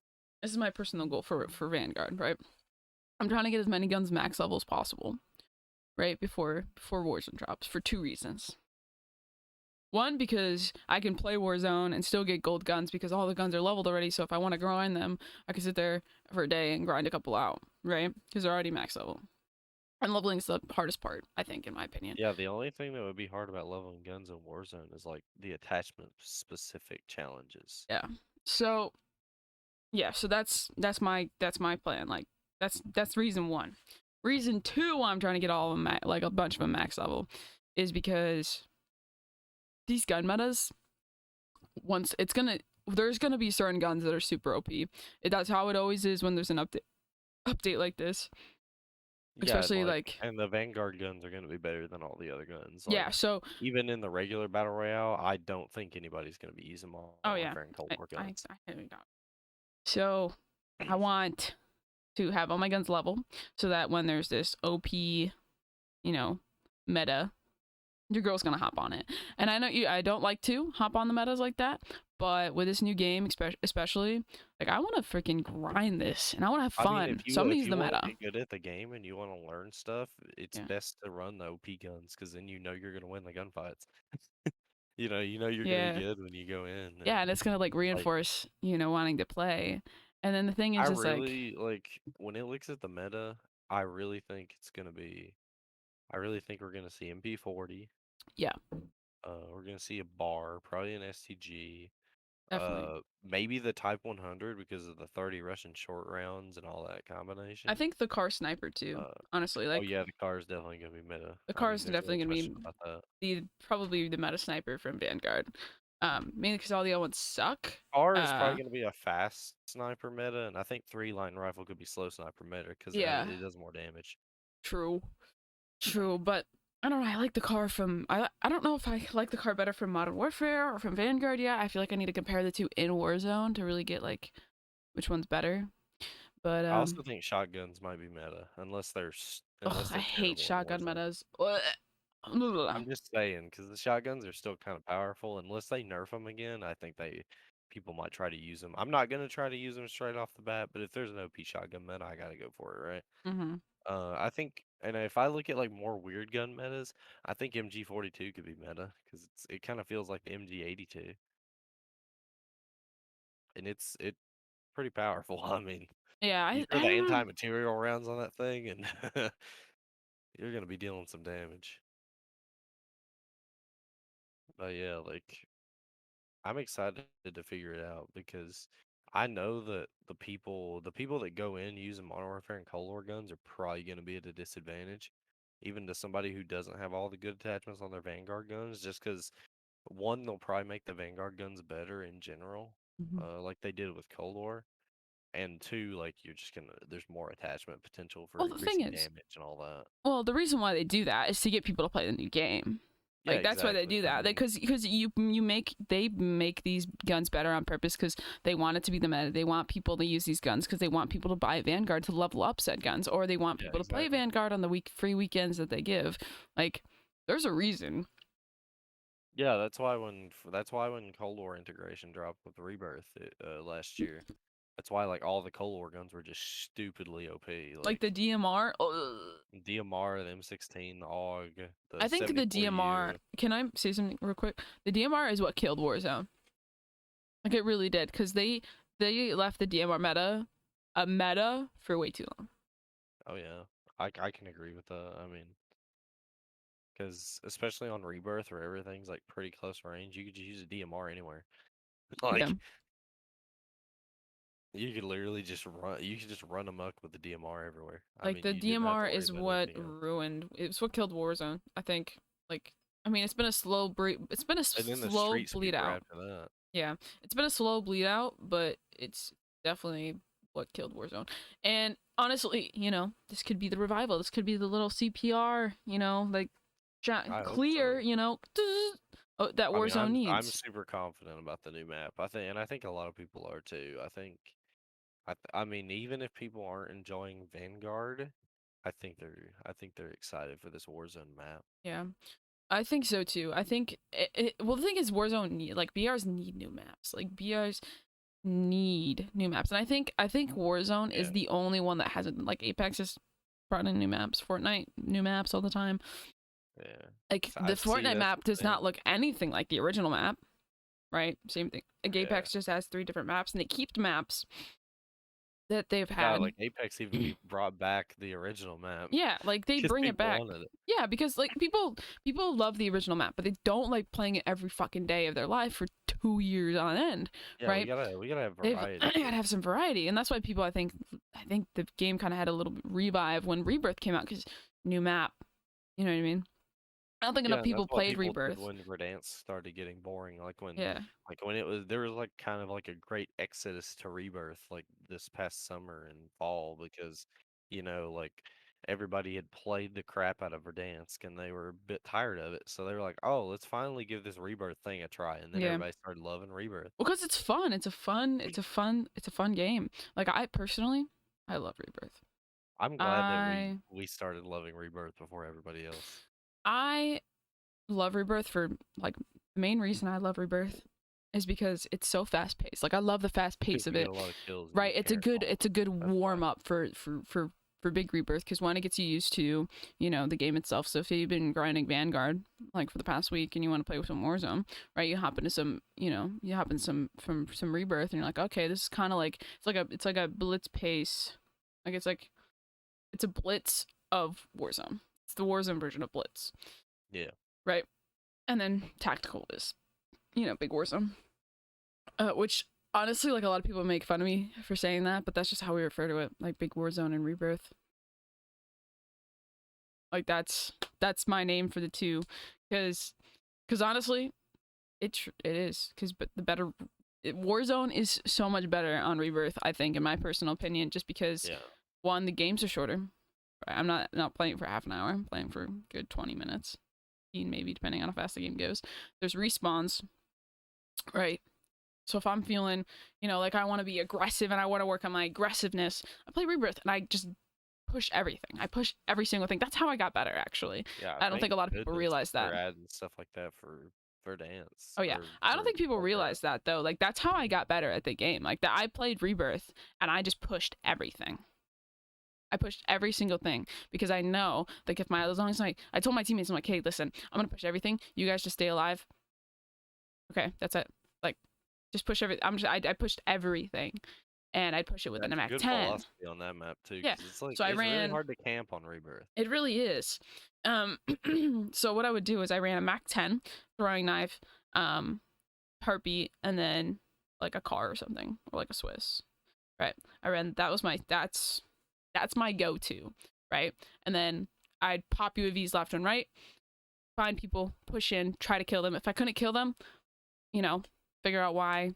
this is my personal goal for Vanguard, right? I'm trying to get as many guns max level as possible, right before Warzone drops for two reasons. One, because I can play Warzone and still get gold guns because all the guns are leveled already. So if I want to grind them, I can sit there for a day and grind a couple out, right? Because they're already max level. And leveling is the hardest part, I think, in my opinion. Yeah, the only thing that would be hard about leveling guns in Warzone is like the attachment specific challenges. Yeah. So yeah, so that's my plan. Like that's reason one. Reason two, why I'm trying to get all of them like a bunch of them max level, is because these gun metas, once it's gonna there's gonna be certain guns that are super OP. That's how it always is when there's an update like this. Yeah, especially like, like and the Vanguard guns are gonna be better than all the other guns. yeah. Like, So even in the regular battle royale, I don't think anybody's gonna be using Modern oh yeah, Warfare and Cold War guns. I got it. So I want to have all my guns level so that when there's this OP, you know, meta, your girl's gonna hop on it. And I know I don't like to hop on the metas like that, but with this new game, especially, like I want to freaking grind this and I want to have I mean, fun. So I'm gonna if use you the want to meta. get good at the game and you want to learn stuff, it's Yeah. best to run the OP guns because then you know you're gonna win the gunfights. You know you're gonna be Yeah. good when you go in, Yeah, and and it's gonna like like reinforce, wanting to play. And then the thing I is like, really like when it looks at the meta, I really think it's gonna be. I really think we're gonna see MP40. yeah, We're gonna see a bar, probably an STG. definitely. Maybe the Type 100 because of the 30 Russian short rounds and all that I combination. think the car sniper too. Uh, Honestly, oh like yeah, the car is definitely gonna be meta. the I car mean, is there's no definitely gonna be question about that. probably the meta sniper from Vanguard. Mainly because all the other ones suck. Car is probably gonna be a fast sniper meta, and I think three-line rifle could be slow sniper meta because Yeah, it does more damage. true, true. But I don't know. I like the car from. I don't know if I like the car better from Modern Warfare or from Vanguard. Yeah, I feel like I need to compare the two in Warzone to really get like which one's better. But I also think shotguns might be meta, ugh, unless I they're hate terrible in shotgun Warzone. metas. I'm just saying, because the shotguns are still kind of powerful. Unless they nerf them again, I think people might try to use them. I'm not gonna try to use them straight off the bat, but if there's an OP shotgun meta, I gotta go for it, right? Mm-hmm. I think, and if I look at like more weird gun metas, I think MG42 could be meta because it kind of feels like the MG82, and it's pretty powerful. I mean, Yeah, you throw I the don't know. anti-material rounds on that thing, and you're gonna be dealing some damage. But yeah, like I'm excited to figure it out because I know that the people that go in using Modern Warfare and Cold War guns are probably going to be at a disadvantage, even to somebody who doesn't have all the good attachments on their Vanguard guns, just because one, they'll probably make the Vanguard guns better in general, Mhm. like they did with Cold War, and two, like you're just gonna there's more attachment potential for Well, the thing increasing is, damage and all that. well, the reason why they do that is to get people to play the new game. Yeah, Like that's why they exactly. do I that. mean, Because they make these guns better on purpose because they want it to be the meta. They want people to use these guns because they want people to buy Vanguard to level up said guns, or they want yeah, people to play exactly. Vanguard on the free weekends that they give. Like, there's a reason. Yeah, that's why when Cold War integration dropped with Rebirth last year, that's why like all the Cold War guns were just stupidly OP. Like the Like DMR. Ugh. DMR, the M16, the AUG, the I think the DMR. 74U. Can I say something real quick? The DMR is what killed Warzone. Like it really did, because they left the DMR meta a meta for way too long. Oh yeah, I can agree with that. I mean, because especially on Rebirth where everything's like pretty close range, you could just use a DMR anywhere. Yeah, Like you could literally just run. You could just run amok with the DMR everywhere. I like mean, the you didn't have to DMR worry is about what anything else. ruined. It's what killed Warzone. I think. Like, I mean, it's been a slow breed. It's been a And then the slow Street bleed Sweeper out. after that. Yeah, it's been a slow bleed out, but it's definitely what killed Warzone. And honestly, this could be the revival. This could be the little CPR. Like, I hope clear. so. That I mean, Warzone I'm needs. super confident about the new map. I think a lot of people are too. I mean, even if people aren't enjoying Vanguard, I think they're excited for this Warzone map. Yeah. I think so too. I think well, the thing is, Warzone like BRs need new maps. Like BRs need new maps, and I think Warzone Yeah, is the only one that hasn't. Like Apex has brought in new maps, Fortnite new maps all the time. yeah. Like So the I see. Fortnite That's map does the thing. not look anything like the original map, right? Same thing. Like Yeah, Apex just has 3 different maps, and they keep maps that they've yeah. had. Like Apex even brought back the original map Yeah, like they because bring it people back. wanted it. Yeah, because like people love the original map, but they don't like playing it every fucking day of their life for 2 years on end, Yeah, right? we gotta have They've variety gotta here. have some variety, and that's why people I think the game kind of had a little revive when Rebirth came out because new map. You know what I mean? I don't think Yeah, enough and that's people what played people did Rebirth. when Verdansk started getting boring. Yeah, Like when it was, there was like kind of like a great exodus to Rebirth, like this past summer and fall, because, like everybody had played the crap out of Verdansk and they were a bit tired of it. So they were like, "Oh, let's finally give this Rebirth thing a try." And then Yeah. everybody started loving Rebirth. Because it's fun. It's a fun game. Like I personally, I love Rebirth. I'm glad that I we started loving Rebirth before everybody else. I love Rebirth for like the main reason I love Rebirth is because it's so fast paced. Like I love the fast pace Because of you get it. a lot of kills and you Right. can't It's a good That's why. warm up for big Rebirth, because one, it gets you used to, the game itself. So if you've been grinding Vanguard like for the past week and you want to play with some Warzone, right, you hop into some, you hop in some Rebirth and you're like, okay, this is kind of like it's like a blitz pace. Like it's a blitz of Warzone. It's the Warzone version of Blitz. Yeah. Right. And then tactical is, big Warzone. Which honestly, like a lot of people make fun of me for saying that, but that's just how we refer to it, like big Warzone and Rebirth. Like that's my name for the two, because honestly, it is, because the better Warzone is so much better on Rebirth, I think, in my personal opinion, just because Yeah. one, the games are shorter. Right? I'm not playing for half an hour. I'm playing for a good 20 minutes, maybe, depending on how fast the game goes. There's respawns, right? So if I'm feeling, like I want to be aggressive and I want to work on my aggressiveness, I play Rebirth and I just push everything. I push every single thing. That's how I got better, actually. Yeah. I don't think Thank a lot of people goodness realize for that. adding stuff like that for dance Oh yeah, or I don't for think people Warcraft. realize that though. Like that's how I got better at the game. Like that, I played Rebirth and I just pushed everything. I pushed every single thing because I know, like, if as long as I told my teammates, I'm like, hey, listen, I'm gonna push everything. You guys just stay alive. Okay, that's it. Like, just push everything. I pushed everything, and I'd push it within a That's a Mac good 10. philosophy on that map too, Yeah. because it's like So I it's really ran. hard to camp on Rebirth. It really is. Um, so what I would do is I ran a Mac 10 throwing knife, heartbeat, and then like a car or something, or like a Swiss. Right. I ran. That's my go-to. Right. And then I'd pop UAVs left and right, find people, push in, try to kill them. If I couldn't kill them, figure out why,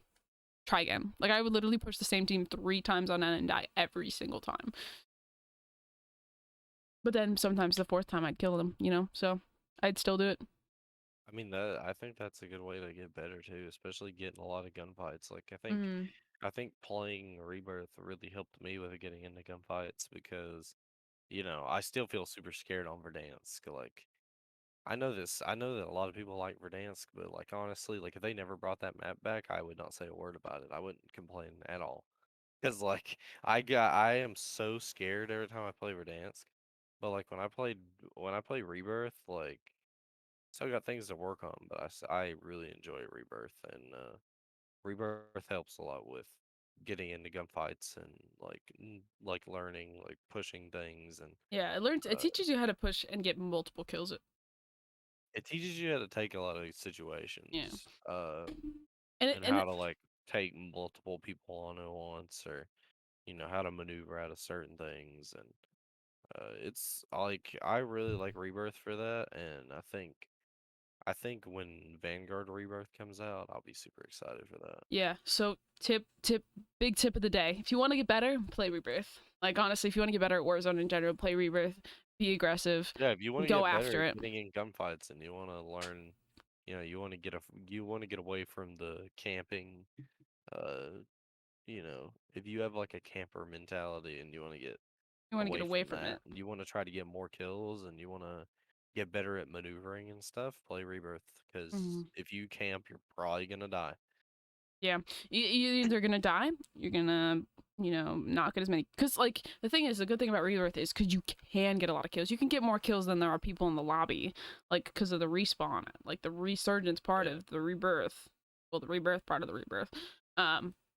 try again. Like I would literally push the same team 3 times on end and die every single time. But then sometimes the 4th time I'd kill them, so I'd still do it. I mean that I think that's a good way to get better too, especially getting a lot of gunfights. Like Mm. I think playing Rebirth really helped me with getting into gunfights because, I still feel super scared on Verdansk. Like I know that a lot of people like Verdansk, but like honestly, like if they never brought that map back, I would not say a word about it. I wouldn't complain at all. Cause like I am so scared every time I play Verdansk. But like when I play Rebirth, like still got things to work on, but I really enjoy Rebirth, and Rebirth helps a lot with getting into gunfights and like learning, like pushing things, and Yeah, it uh, teaches you how to push and get multiple kills. it teaches you how to take a lot of Yeah. situations, And and and how to like take multiple people on at once, or how to maneuver out of certain things, and it's like I really like Rebirth for that, and I think when Vanguard Rebirth comes out, I'll be super excited for that. yeah, so big tip of the day. If you want to get better, play Rebirth. Like honestly, if you want to get better at Warzone in general, play Rebirth. Be aggressive. Yeah, if you want to Go get better after at it. getting in gunfights and you want to learn, you want to get away from the camping. Uh, if you have like a camper mentality and you want to get You want to get away away from from that it. and you want to try to get more kills and you want to get better at maneuvering and stuff, play Rebirth. Because Hmm. if you camp, you're probably gonna die. Yeah, you either gonna die, you're gonna, not get as many. Cause like the thing is, the good thing about Rebirth is because you can get a lot of kills. You can get more kills than there are people in the lobby, like because of the respawn, like the resurgence part Yeah. of the Rebirth. Well, the Rebirth part of the Rebirth.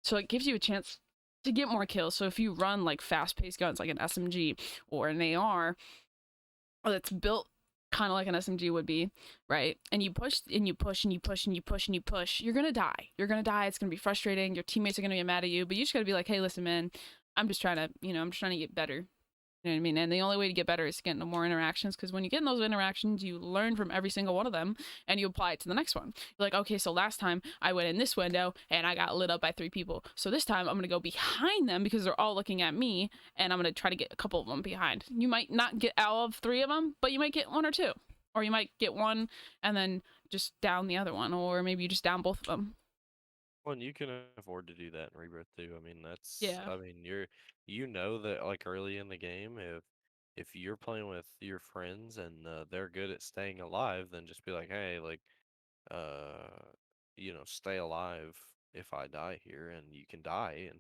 So it gives you a chance to get more kills. So if you run like fast-paced guns like an SMG or an AR that's built kind of like an SMG would be, right? And you push and you push and you push and you push and you push, you're gonna die. You're gonna die. It's gonna be frustrating. Your teammates are gonna get mad at you, but you just gotta be like, hey, listen, man, I'm just trying to, I'm just trying to get better. You know what I mean? And the only way to get better is to get into more interactions, because when you get in those interactions, you learn from every single one of them and you apply it to the next one. You're like, okay, so last time I went in this window and I got lit up by 3 people. So this time I'm going to go behind them because they're all looking at me, and I'm going to try to get a couple of them behind. You might not get all of 3 of them, but you might get 1 or 2. Or you might get 1 and then just down the other one, or maybe you just down both of them. Well, and you can afford to do that in Rebirth too. I mean, Yeah. you know that like early in the game, if you're playing with your friends and they're good at staying alive, then just be like, hey, like, uh, stay alive if I die here, and you can die, and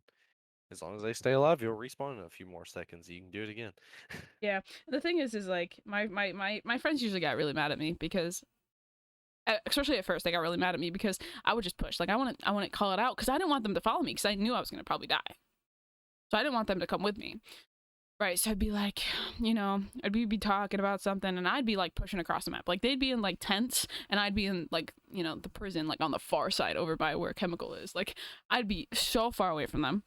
as long as they stay alive, you'll respawn in a few more seconds. You can do it again. Yeah. The thing is like my friends usually got really mad at me because especially at first they got really mad at me because I would just push. Like I wouldn't call it out because I didn't want them to follow me because I knew I was gonna probably die. So I didn't want them to come with me. Right. So I'd be like, I'd be talking about something and I'd be like pushing across the map. Like they'd be in like tents and I'd be in like, the prison like on the far side over by where Chemical is. Like I'd be so far away from them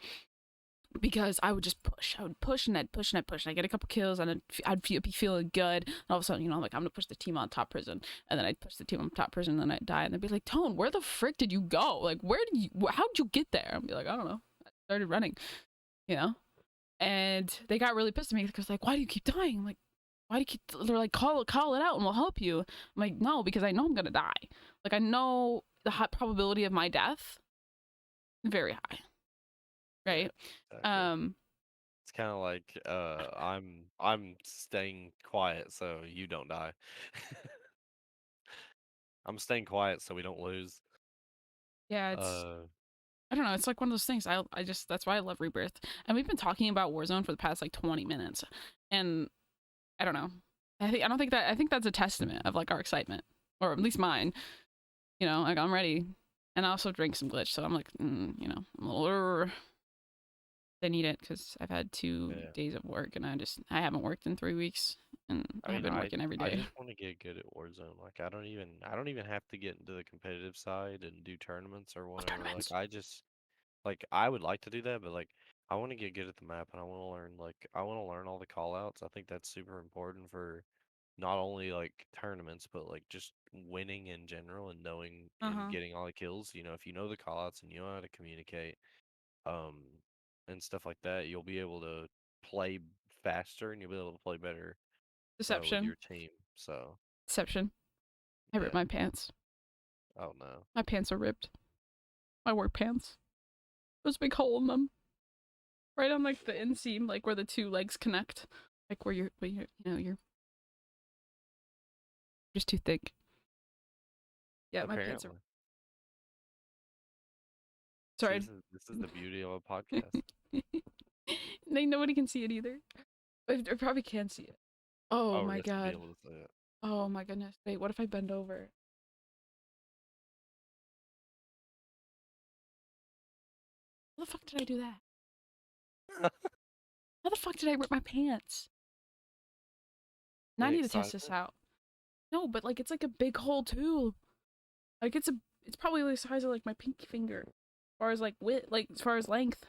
because I would just push. I would push and I'd push and I'd push. And I'd get a couple kills and be feeling good. And all of a sudden, I'm like, I'm gonna push the team on top prison. And then I'd push the team on top prison and then I'd die. And they'd be like, Tone, where the frick did you go? Like, how'd you get there? I'd be like, I don't know. I started running, you know? And they got really pissed at me because like, why do you keep dying? I'm like, why do you keep, they're like, call it out and we'll help you. I'm like, no, because I know I'm gonna die. Like, I know the high probability of my death, very high, Yeah, right? exactly. Um, It's kind of like I'm staying quiet so you don't die. I'm staying quiet so we don't lose. yeah, it's Uh, I don't know. It's like one of those things. I just that's why I love Rebirth. And we've been talking about Warzone for the past like 20 minutes, and I don't know. I think that's a testament of like our excitement, or at least mine. Like I'm ready, and I also drink some glitch, so I'm like, I'm a little. I need it because I've had 2 days of work, and I haven't worked in 3 weeks, and I I've mean, been working every I day. just want to get good at Warzone. Like I don't even have to get into the competitive side and do tournaments or What whatever. tournaments? Like I would like to do that, but like I want to get good at the map and I want to learn all the call outs. I think that's super important for not only like tournaments, but like just winning in general and knowing Uh and huh. getting all the kills. If you know the call outs and you know how to communicate, um, and stuff like that, you'll be able to play faster and you'll be able to play better with Deception. your team. So Deception. I ripped yeah. my pants. Oh no. My pants are ripped. My work pants. There's a big hole in them. Right on like the inseam, like where the 2 legs connect. Like where you're just too thick. Yeah, my pants are. Apparently. See, Sorry. this is the beauty of a podcast. Nobody can see it either. But I probably can see it. Oh Oh, we're my just to be god. able to say it. Oh my goodness. Wait, what if I bend over? How the fuck did I do that? How the fuck did I rip my pants? Now I The need to test this excitement. out. No, but like it's like a big hole too. Like it's probably the size of like my pinky finger. As far as like width, like as far as length.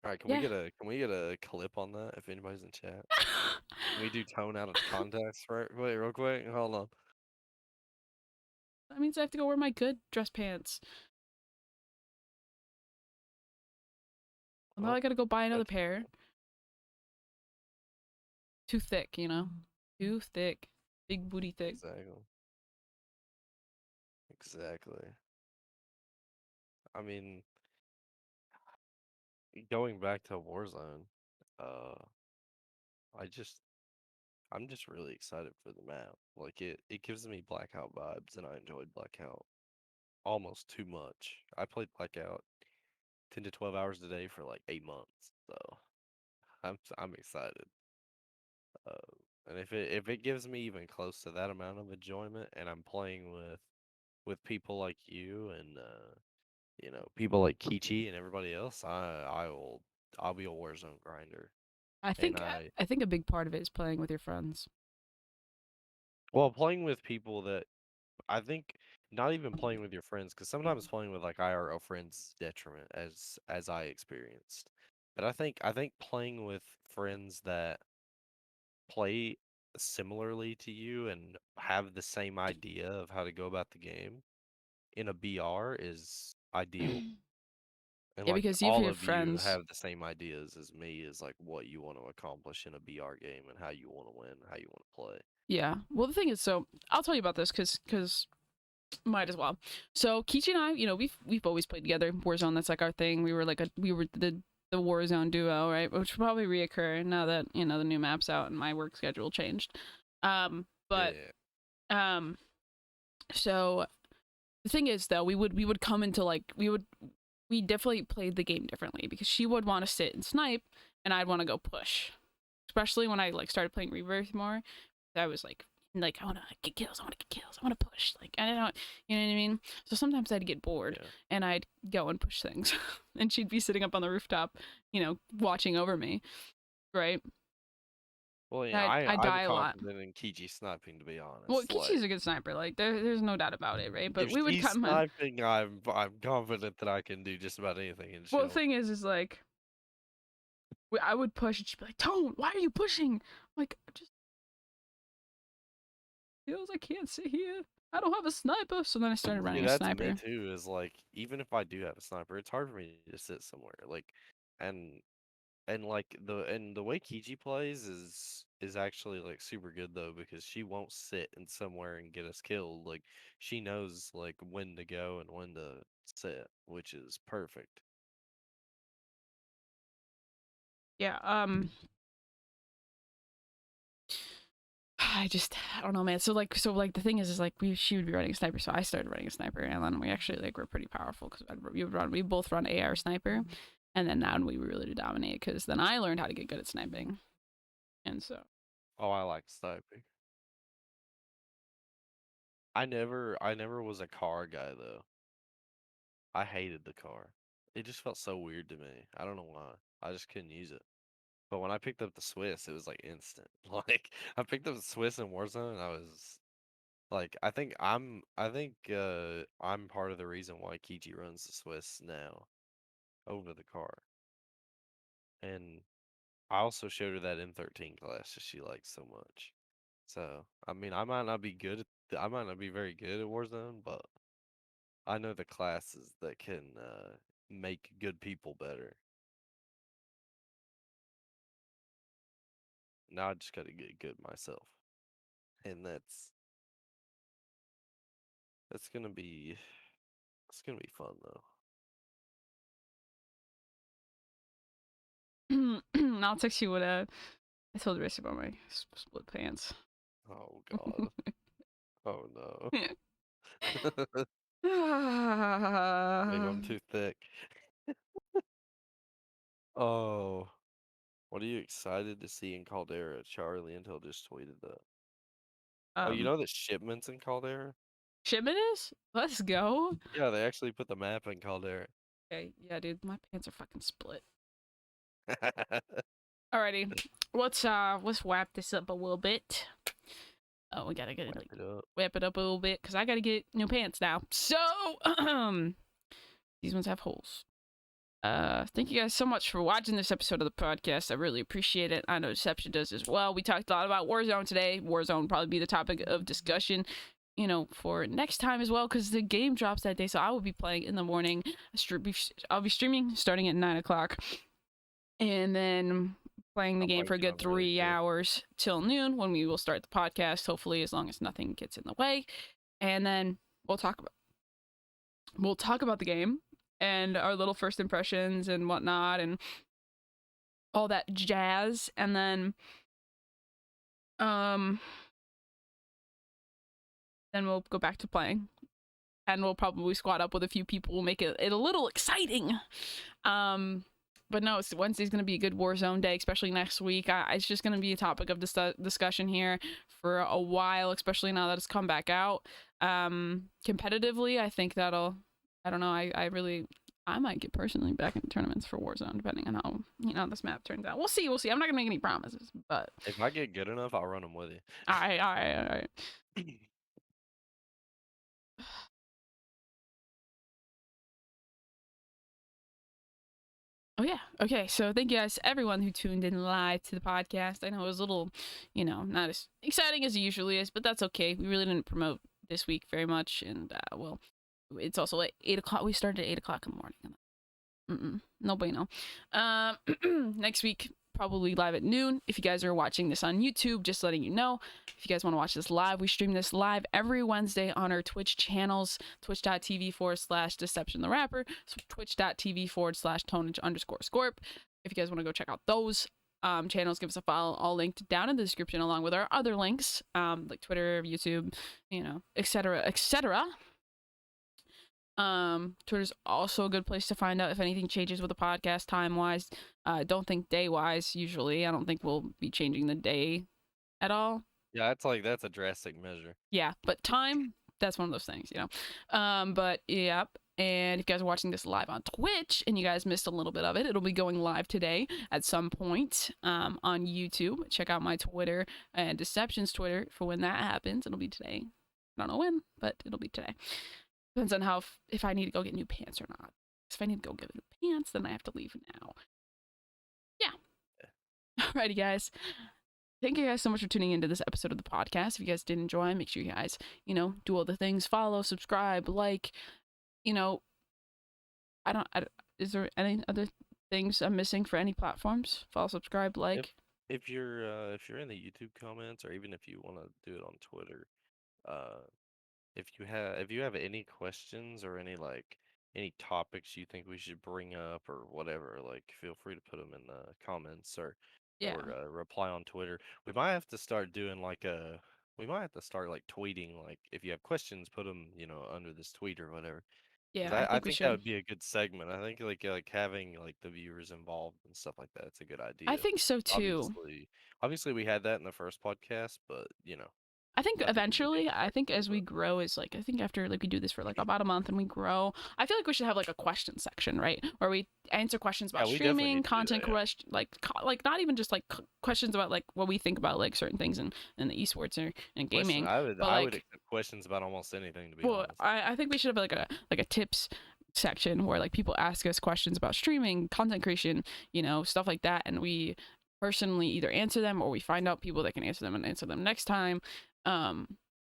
All right, Yeah. can we get a clip on that if anybody's in chat? Can we do tone out of context right wait real quick? Hold on. That means I have to go wear my good dress pants. Well, now Well, I gotta go buy another that's pair. Too thick, you know? Too thick. Big booty thick. exactly. Exactly. I mean, going back to Warzone, uh, I just I'm just really excited for the map. Like it gives me Blackout vibes, and I enjoyed Blackout almost too much. I played Blackout 10 to 12 hours a day for like 8 months, so I'm excited. And if it gives me even close to that amount of enjoyment, and I'm playing with people like you and people like Kichi and everybody else, I'll be a Warzone grinder. I And think I think a big part of it is playing with your friends. well, playing with people that I think not even playing with your friends, because sometimes playing with like IRL friends detriment as I experienced. But I think playing with friends that play similarly to you and have the same idea of how to go about the game in a BR is ideal. And Yeah, like because you all have of you friends. have the same ideas as me is like what you want to accomplish in a BR game and how you want to win, how you want to play. Yeah. Well, the thing is, so I'll tell you about this because might as well. So Kichi and I, we've always played together. Warzone, that's like our thing. We were the Warzone duo, right? Which will probably reoccur now that the new map's out and my work schedule changed. But Yeah. um, so the thing is though, we would come into like we definitely played the game differently because she would want to sit and snipe, and I'd want to go push. Especially when I like started playing Rebirth more, I was like I want to get kills, I want to get kills, I want to push. Like I don't, you know what I mean. So sometimes I'd get bored Yeah. and I'd go and push things, and she'd be sitting up on the rooftop, watching over me, right? Well, yeah, I I'm die a lot. confident in Kiji sniping to be Well, honest. Like Kichi's a good sniper. Like there's no doubt about it, right? But if we would she's come in. sniping, I'm confident that I can do just about anything and Well, the she'll. thing is like I would push, and she'd be like, "Tone, why are you pushing?" I'm like, just feels I can't sit here. I don't have a sniper. So then I started See, running a that's me sniper. too, is like even if I do have a sniper, it's hard for me to sit somewhere. Like and like the way Kiji plays is actually like super good though because she won't sit in somewhere and get us killed. Like she knows like when to go and when to sit, which is perfect. Yeah. I don't know, man. So like the thing is like she would be running a sniper, so I started running a sniper, and then we actually like were pretty powerful because we both run AR sniper, and then now we really dominate because then I learned how to get good at sniping, and so Oh, I like sniping. I never was a car guy though. I hated the car. It just felt so weird to me. I don't know why. I just couldn't use it. But when I picked up the Swiss, it was like instant. Like I picked up the Swiss in Warzone and I was like I think I'm part of the reason why Kiji runs the Swiss now over the car. And I also showed her that M13 class that she likes so much. So, I mean, I might not be very good at Warzone, but I know the classes that can make good people better. Now I just got to get good myself. And that's going to be it's going to be fun though. I'll text you what I told the rest about my split pants. Oh god. Oh no. Maybe I'm too thick. Oh, what are you excited to see in Caldera? Charlie Intel just tweeted that. Oh, you um, know the shipments in Caldera? Shipment is? Let's go. Yeah, they actually put the map in Caldera. Okay, yeah, dude, my pants are fucking split. Alrighty, let's wrap this up a little bit. Oh, we gotta get Wrap like it up. wrap it up a little bit because I gotta get new pants now. So these ones have holes. Thank you guys so much for watching this episode of the podcast. I really appreciate it. I know Deception does as well. We talked a lot about Warzone today. Warzone will probably be the topic of discussion, for next time as well, because the game drops that day. So I will be playing in the morning. I'll be streaming starting at 9 o'clock, and then playing the I'll game probably for a get good on later 3 hours till noon when we will start the podcast. Hopefully, as long as nothing gets in the way, and then we'll talk about the game and our little first impressions and whatnot and all that jazz, and um then we'll go back to playing, and we'll probably squad up with a few people. We'll make it a little exciting. But no, Wednesday's going to be a good Warzone day, especially next week. It's just going to be a topic of discussion here for a while, especially now that it's come back out. Competitively, I think I don't know, I might get personally back into tournaments for Warzone, depending on how this map turns out. We'll see. I'm not going to make any promises, but if I get good enough, I'll run them with all right. you. Oh yeah. Okay. So thank you guys, everyone who tuned in live to the podcast. I know it was a little, not as exciting as it usually is, but that's okay. We really didn't promote this week very much, and well, it's also like 8 o'clock. We started at 8 o'clock in the morning. No bueno. Next week, probably live at noon. If you guys are watching this on YouTube, just letting you know. If you guys want to watch this live, we stream this live every Wednesday on our Twitch channels, twitch.tv/Deception the Rapper, so twitch.tv/Tonage_Scorp. If you guys want to go check out those channels, give us a follow, all linked down in the description, along with our other links, like Twitter, YouTube, etc., etc. Twitter's also a good place to find out if anything changes with the podcast time wise. Don't think day wise. Usually, I don't think we'll be changing the day at all. Yeah, that's a drastic measure. Yeah, but time, that's one of those things, But yep. And if you guys are watching this live on Twitch and you guys missed a little bit of it, it'll be going live today at some point on YouTube. Check out my Twitter and Deception's Twitter for when that happens. It'll be today. I don't know when, but it'll be today. Depends on how if I need to go get new pants or not. If I need to go get new pants, then I have to leave now. Yeah. Alrighty, guys. Thank you guys so much for tuning into this episode of the podcast. If you guys did enjoy, make sure you guys, do all the things. Follow, subscribe, like, I don't is there any other things I'm missing for any platforms? Follow, subscribe, like. If you're in the YouTube comments, or even if you want to do it on Twitter, if you have any questions or any topics you think we should bring up or whatever, like feel free to put them in the comments or reply on Twitter. We might have to start doing we might have to start tweeting, like if you have questions, put them under this tweet or whatever. Yeah, I I think we think that should. would be a good segment. I think having the viewers involved and stuff like that. It's a good I idea. think so too. Obviously we had that in the first podcast, but I think I think we need to eventually, I start think doing as we grow, is I think after we do this for about a month and we grow, I feel like we should have a question section, right, where we answer questions about Yeah, we definitely streaming, need to do content that. Yeah. question, not even just questions about what we think about certain things in the esports or in gaming, but I would accept questions about almost anything, to be well, honest. I think we should have a tips section where people ask us questions about streaming, content creation, stuff like that, and we personally either answer them or we find out people that can answer them and answer them next time. Because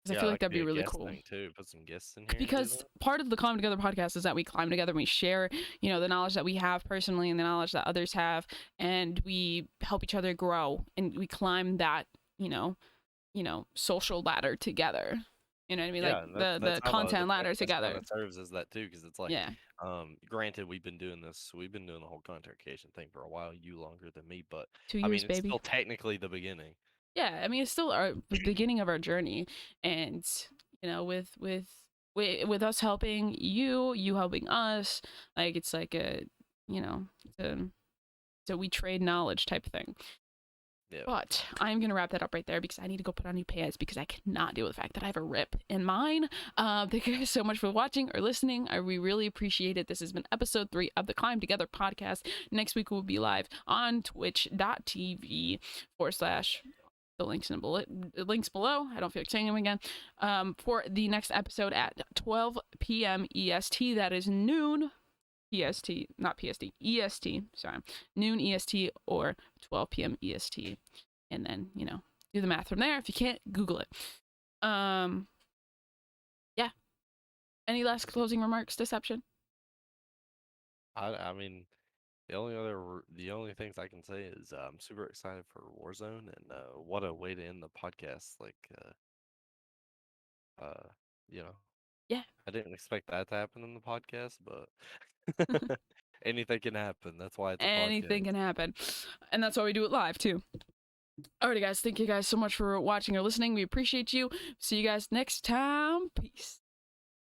I feel like That could that'd be be a really guest cool. thing too. Put some guests in here and do Because that. part of the Climb Together podcast is that we climb together and we share, the knowledge that we have personally and the knowledge that others have, and we help each other grow and we climb that, social ladder together. You know what I mean? Yeah, and that's The how the content ladder podcast kind together. of serves as that too, because it's Yeah. granted, we've been doing the whole content creation thing for a while. You longer than me, but 2 years, it's baby. still technically the beginning. Yeah, I mean it's still the beginning of our journey, and with us helping you helping us, it's like a so we trade knowledge type of thing. Yeah. But I'm gonna wrap that up right there because I need to go put on new pants because I cannot deal with the fact that I have a rip in mine. Thank you guys so much for watching or listening. We really appreciate it. This has been episode 3 of the Climb Together podcast. Next week we'll be live on twitch.tv/ the links below. I don't feel like saying them again. For the next episode at 12 p.m. EST. That is noon EST, not PST, EST. Sorry, noon EST or 12 p.m. EST, and then do the math from there. If you can't, Google it. Yeah. Any last closing remarks, Deception? I mean, the only things I can say is I'm super excited for Warzone, and what a way to end the podcast. You know, Yeah. I didn't expect that to happen in the podcast, but anything can happen. That's why it's a Anything podcast. can happen, and that's why we do it live too. Alrighty, guys. Thank you guys so much for watching or listening. We appreciate you. See you guys next time. Peace.